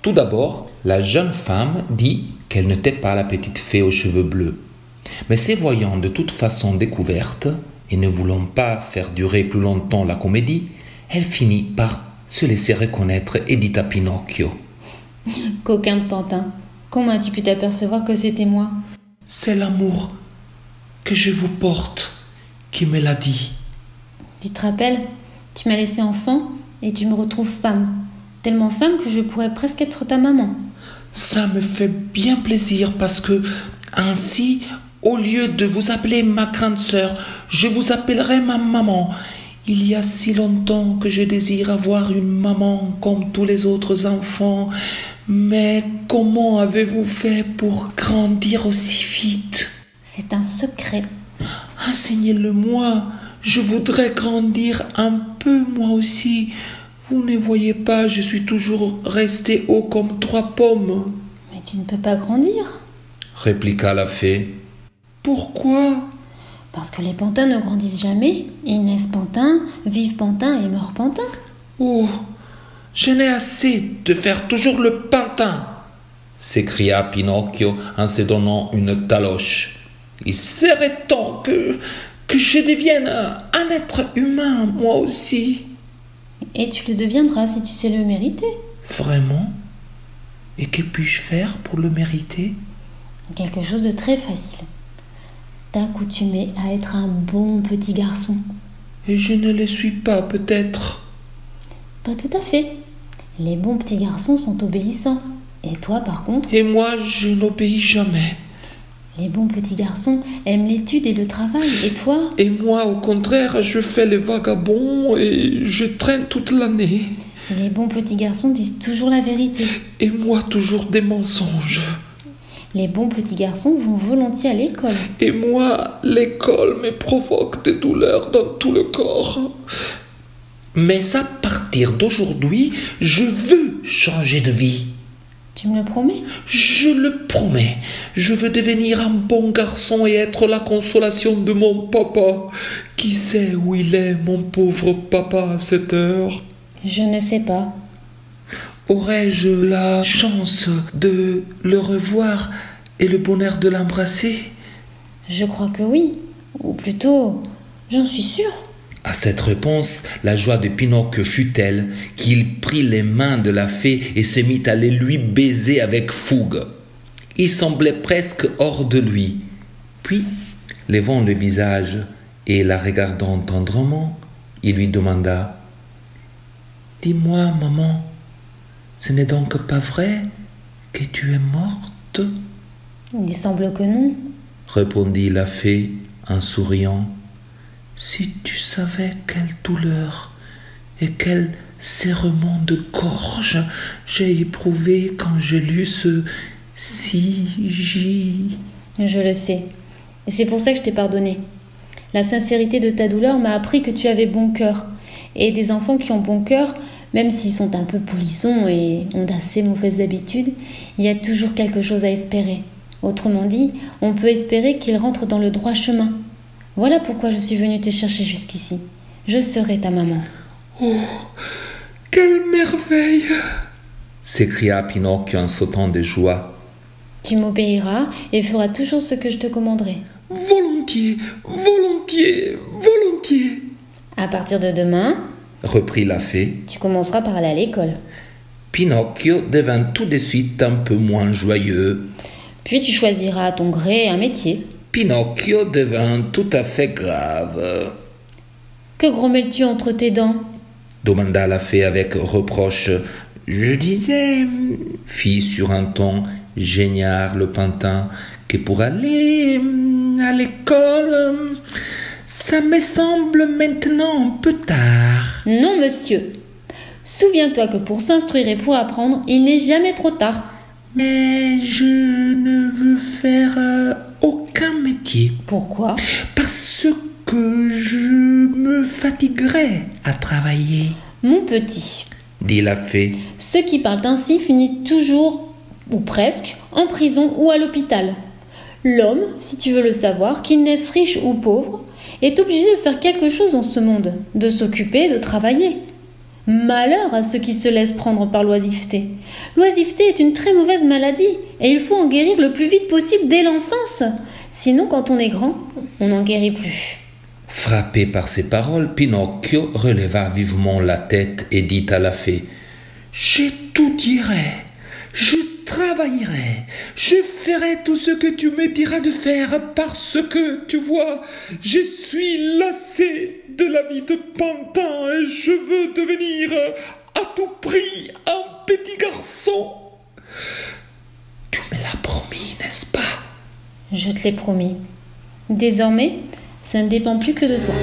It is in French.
Tout d'abord, la jeune femme dit qu'elle n'était pas la petite fée aux cheveux bleus. Mais se voyant de toute façon découverte, et ne voulant pas faire durer plus longtemps la comédie, elle finit par se laisser reconnaître et dit à Pinocchio: Coquin de pantin, comment as-tu pu t'apercevoir que c'était moi? C'est l'amour que je vous porte qui me l'a dit. Tu te rappelles, tu m'as laissé enfant et tu me retrouves femme. Tellement femme que je pourrais presque être ta maman. Ça me fait bien plaisir parce que ainsi, au lieu de vous appeler ma grande sœur, je vous appellerai ma maman. Il y a si longtemps que je désire avoir une maman comme tous les autres enfants. Mais comment avez-vous fait pour grandir aussi vite? C'est un secret. Enseignez-le-moi. Je voudrais grandir un peu moi aussi. Vous ne voyez pas, je suis toujours resté haut comme 3 pommes. Mais tu ne peux pas grandir. Répliqua la fée. Pourquoi? Parce que les pantins ne grandissent jamais. Ils naissent pantins, vivent pantins et meurent pantins. Oh, je n'ai assez de faire toujours le pantin, s'écria Pinocchio en se donnant une taloche. Il serait temps que je devienne un être humain, moi aussi. Et tu le deviendras si tu sais le mériter. Vraiment? Et que puis-je faire pour le mériter? Quelque chose de très facile. T'accoutumer à être un bon petit garçon. Et je ne le suis pas, peut-être. Pas tout à fait. Les bons petits garçons sont obéissants. Et toi, par contre? Et moi, je n'obéis jamais. Les bons petits garçons aiment l'étude et le travail. Et toi? Et moi, au contraire, je fais les vagabonds et je traîne toute l'année. Les bons petits garçons disent toujours la vérité. Et moi, toujours des mensonges. Les bons petits garçons vont volontiers à l'école. Et moi, l'école me provoque des douleurs dans tout le corps. Mais à partir d'aujourd'hui, je veux changer de vie. Tu me le promets? Je le promets. Je veux devenir un bon garçon et être la consolation de mon papa. Qui sait où il est, mon pauvre papa, à cette heure? Je ne sais pas. Aurais-je la chance de le revoir et le bonheur de l'embrasser? Je crois que oui. Ou plutôt, j'en suis sûre. À cette réponse, la joie de Pinocchio fut telle qu'il prit les mains de la fée et se mit à les lui baiser avec fougue. Il semblait presque hors de lui. Puis, levant le visage et la regardant tendrement, il lui demanda: Dis-moi, maman, ce n'est donc pas vrai que tu es morte? Il semble que non. Répondit la fée en souriant. Si tu savais quelle douleur et quel serrement de gorge j'ai éprouvé quand j'ai lu ce si-ji. Je le sais. Et c'est pour ça que je t'ai pardonné. La sincérité de ta douleur m'a appris que tu avais bon cœur. Et des enfants qui ont bon cœur, même s'ils sont un peu polissons et ont d'assez mauvaises habitudes, il y a toujours quelque chose à espérer. Autrement dit, on peut espérer qu'ils rentrent dans le droit chemin. Voilà pourquoi je suis venue te chercher jusqu'ici. Je serai ta maman. Oh, quelle merveille! S'écria Pinocchio en sautant de joie. Tu m'obéiras et feras toujours ce que je te commanderai. Volontiers, volontiers, volontiers. À partir de demain, reprit la fée, tu commenceras par aller à l'école. Pinocchio devint tout de suite un peu moins joyeux. Puis tu choisiras à ton gré un métier. Pinocchio devint tout à fait grave. Que grommelles-tu entre tes dents? Demanda la fée avec reproche. Je disais, fit sur un ton génial le pantin, que pour aller à l'école, ça me semble maintenant un peu tard. Non, monsieur. Souviens-toi que pour s'instruire et pour apprendre, il n'est jamais trop tard. Mais je ne veux faire aucun métier. Pourquoi? Parce que je me fatiguerai à travailler. Mon petit, dit la fée, ceux qui parlent ainsi finissent toujours, ou presque, en prison ou à l'hôpital. L'homme, si tu veux le savoir, qu'il naisse riche ou pauvre, est obligé de faire quelque chose dans ce monde, de s'occuper, de travailler. Malheur à ceux qui se laissent prendre par l'oisiveté. L'oisiveté est une très mauvaise maladie et il faut en guérir le plus vite possible dès l'enfance. Sinon, quand on est grand, on n'en guérit plus. Frappé par ces paroles, Pinocchio releva vivement la tête et dit à la fée: « Je tout dirai, je travaillerai, je ferai tout ce que tu me diras de faire parce que, tu vois, je suis lassé de la vie de pantin et je veux devenir à tout prix un petit garçon. Tu me l'as promis, n'est-ce pas ?» Je te l'ai promis. Désormais, ça ne dépend plus que de toi.